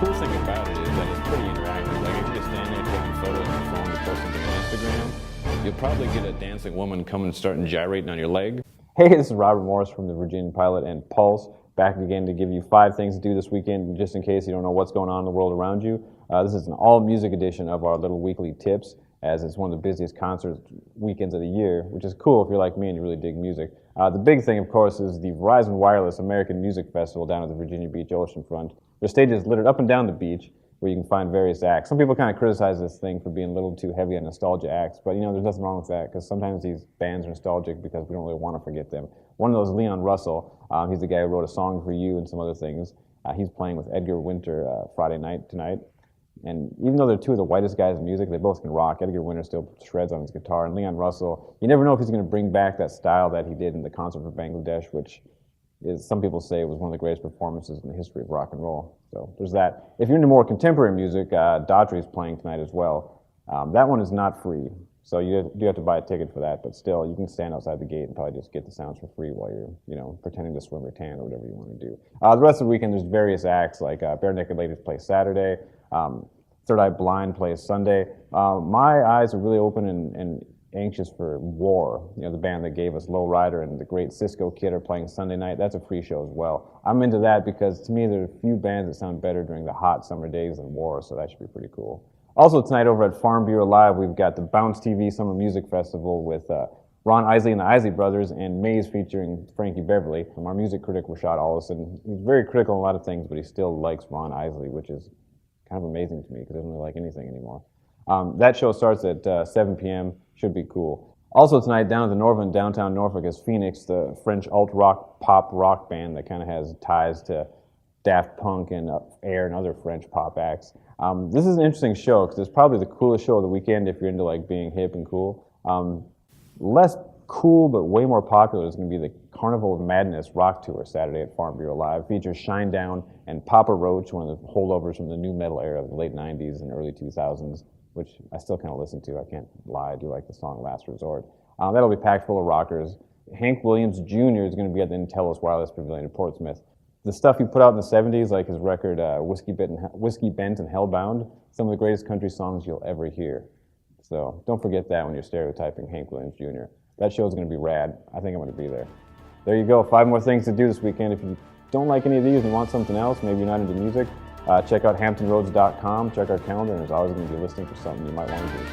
cool thing about it is that it's pretty interactive. Like if you're just standing there taking photos on your phone and posting them on Instagram, you'll probably get a dancing woman coming and starting gyrating on your leg. Hey, this is Robert Morris from the Virginian-Pilot and Pulse, back again to give you 5 things to do this weekend, just in case you don't know what's going on in the world around you. This is an all-music edition of our little weekly tips, as it's one of the busiest concert weekends of the year, which is cool if you're like me and you really dig music. The big thing, of course, is the Verizon Wireless American Music Festival down at the Virginia Beach oceanfront. There's stages littered up and down the beach where you can find various acts. Some people kind of criticize this thing for being a little too heavy on nostalgia acts, but there's nothing wrong with that, because sometimes these bands are nostalgic because we don't really want to forget them. One of those is Leon Russell. He's the guy who wrote A Song for You and some other things. He's playing with Edgar Winter Friday night tonight. And even though they're two of the whitest guys in music, they both can rock. Edgar Winter still shreds on his guitar, and Leon Russell, you never know if he's going to bring back that style that he did in the concert for Bangladesh, which is, some people say, was one of the greatest performances in the history of rock and roll. So there's that. If you're into more contemporary music, Daughtry's playing tonight as well. That one is not free, so you do have to buy a ticket for that, but still, you can stand outside the gate and probably just get the sounds for free while you're, pretending to swim or tan or whatever you want to do. The rest of the weekend, there's various acts, like Bare Naked Ladies play Saturday, Third Eye Blind plays Sunday. My eyes are really open and anxious for War, the band that gave us Low Rider and the great Cisco Kid are playing Sunday night. That's a free show as well. I'm into that because, to me, there are a few bands that sound better during the hot summer days than War, so that should be pretty cool. Also tonight over at Farm Bureau Live, we've got the Bounce TV Summer Music Festival with Ron Isley and the Isley Brothers and Maze featuring Frankie Beverly. Our music critic, Rashad Ollison, he's very critical on a lot of things, but he still likes Ron Isley, which is kind of amazing to me because he doesn't really like anything anymore. That show starts at 7 p.m. Should be cool. Also tonight, down at the Norva in downtown Norfolk is Phoenix, the French alt-rock pop rock band that kind of has ties to Daft Punk and Air and other French pop acts. This is an interesting show because it's probably the coolest show of the weekend if you're into like being hip and cool. Less cool but way more popular is going to be the Carnival of Madness rock tour Saturday at Farm Bureau Live. It features Shinedown and Papa Roach, one of the holdovers from the new metal era of the late 90s and early 2000s, which I still kind of listen to. I can't lie, I do like the song Last Resort. That'll be packed full of rockers. Hank Williams Jr. is going to be at the Intellis Wireless Pavilion in Portsmouth. The stuff he put out in the 70s, like his record Whiskey Bent and Hellbound, some of the greatest country songs you'll ever hear. So don't forget that when you're stereotyping Hank Williams Jr. That show's going to be rad. I think I'm going to be there. There you go, 5 more things to do this weekend. If you don't like any of these and want something else, maybe you're not into music, check out HamptonRoads.com, check our calendar, and there's always going to be a listing for something you might want to do.